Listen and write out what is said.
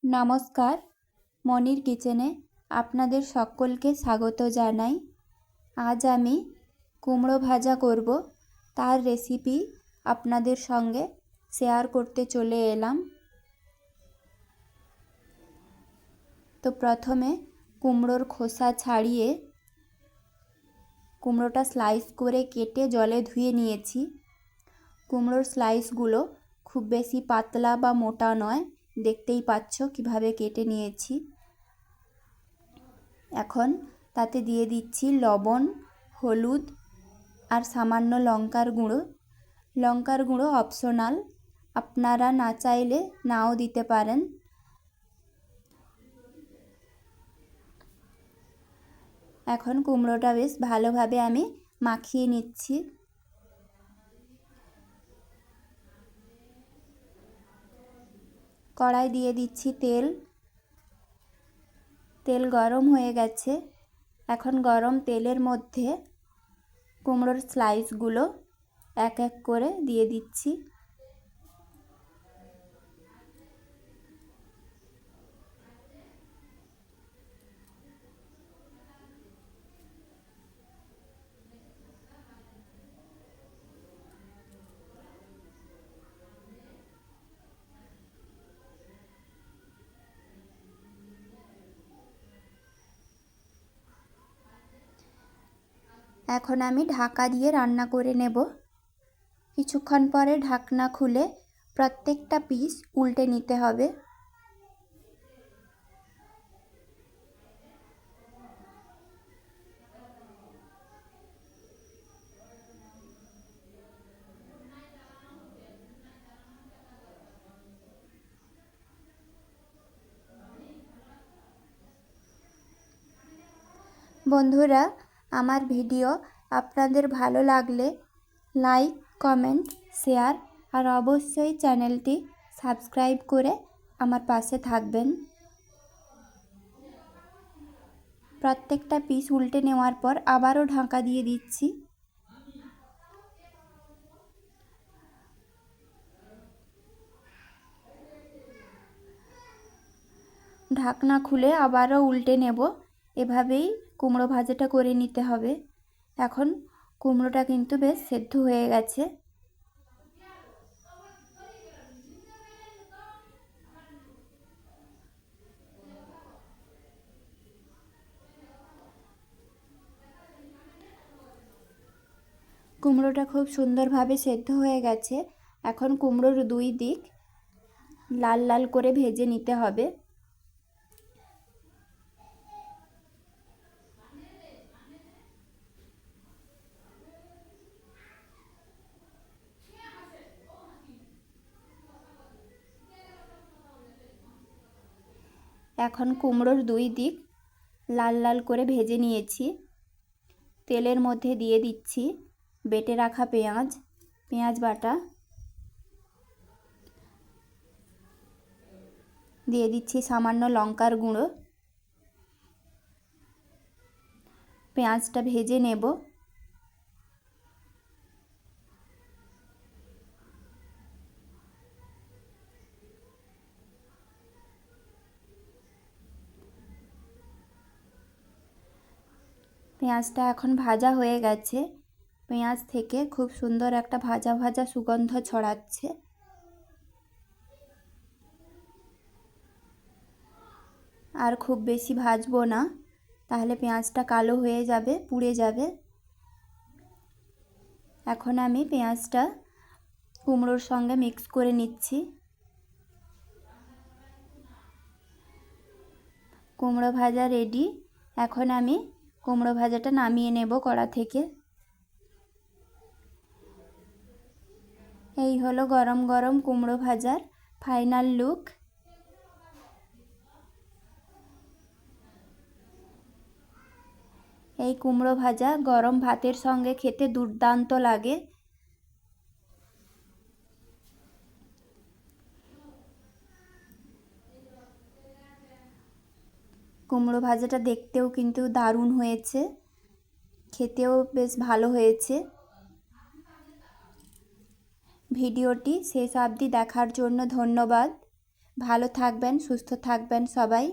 নমস্কার, মনির কিচেনে আপনাদের সকলকে স্বাগত জানাই। আজ আমি কুমড়ো ভাজা করব, তার রেসিপি আপনাদের সঙ্গে শেয়ার করতে চলে এলাম। তো প্রথমে কুমড়োর খোসা ছাড়িয়ে কুমড়োটা স্লাইস করে কেটে জলে ধুয়ে নিয়েছি। কুমড়োর স্লাইসগুলো খুব বেশি পাতলা বা মোটা নয়, দেখতেই পাচ্ছ কিভাবে কেটে নিয়েছি। এখন তাতে দিয়ে দিচ্ছি লবণ, হলুদ আর সামান্য লঙ্কার গুঁড়ো। লঙ্কার গুঁড়ো অপশনাল, আপনারা না চাইলে নাও দিতে পারেন। এখন কুমড়োটা বেশ ভালোভাবে আমি মাখিয়ে নিচ্ছি। কড়াই দিয়ে দিচ্ছি তেল। তেল গরম হয়ে গেছে। এখন গরম তেলের মধ্যে কুমড়োর স্লাইসগুলো এক এক করে দিয়ে দিচ্ছি। এখন আমি ঢাকা দিয়ে রান্না করে নেব। কিছুক্ষণ পরে ঢাকনা খুলে প্রত্যেকটা পিস উল্টে নিতে হবে। বন্ধুরা, আমার ভিডিও আপনাদের ভালো লাগলে লাইক, কমেন্ট, শেয়ার আর অবশ্যই চ্যানেলটি সাবস্ক্রাইব করে আমার পাশে থাকবেন। প্রত্যেকটা পিস উল্টে নেওয়ার পর আবারও ঢাকা দিয়ে দিচ্ছি। ঢাকনা খুলে আবারও উল্টে নেব। এভাবেই কুমড়ো ভাজাটা করে নিতে হবে। এখন কুমড়োটা কিন্তু বেশ সেদ্ধ হয়ে গেছে। কুমড়োটা খুব সুন্দরভাবে সেদ্ধ হয়ে গেছে। এখন কুমড়োর দুই দিক লাল লাল করে ভেজে নিতে হবে। এখন কুমড়োর দুই দিক লাল লাল করে ভেজে নিয়েছি। তেলের মধ্যে দিয়ে দিচ্ছি বেটে রাখা পেঁয়াজ বাটা, দিয়ে দিচ্ছি সামান্য লঙ্কার গুঁড়ো। পেঁয়াজটা ভেজে নেব। পেঁয়াজটা এখন ভাজা হয়ে গেছে। পেঁয়াজ থেকে খুব সুন্দর একটা ভাজা ভাজা সুগন্ধ ছড়াচ্ছে। আর খুব বেশি ভাজবো না, তাহলে পেঁয়াজটা কালো হয়ে যাবে, পুড়ে যাবে। এখন আমি পেঁয়াজটা কুমড়োর সঙ্গে মিক্স করে নিচ্ছি। কুমড়ো ভাজা রেডি। এখন আমি কুমড়ো ভাজাটা নামিয়ে নেব কড়া থেকে। এই হলো গরম গরম কুমড়ো ভাজার ফাইনাল লুক। এই কুমড়ো ভাজা গরম ভাতের সঙ্গে খেতে দুর্দান্ত লাগে। কুমড়ো ভাজাটা দেখতেও কিন্তু দারুণ হয়েছে, খেতেও বেশ ভালো হয়েছে। ভিডিওটি শেষ অবধি দেখার জন্য ধন্যবাদ। ভালো থাকবেন, সুস্থ থাকবেন সবাই।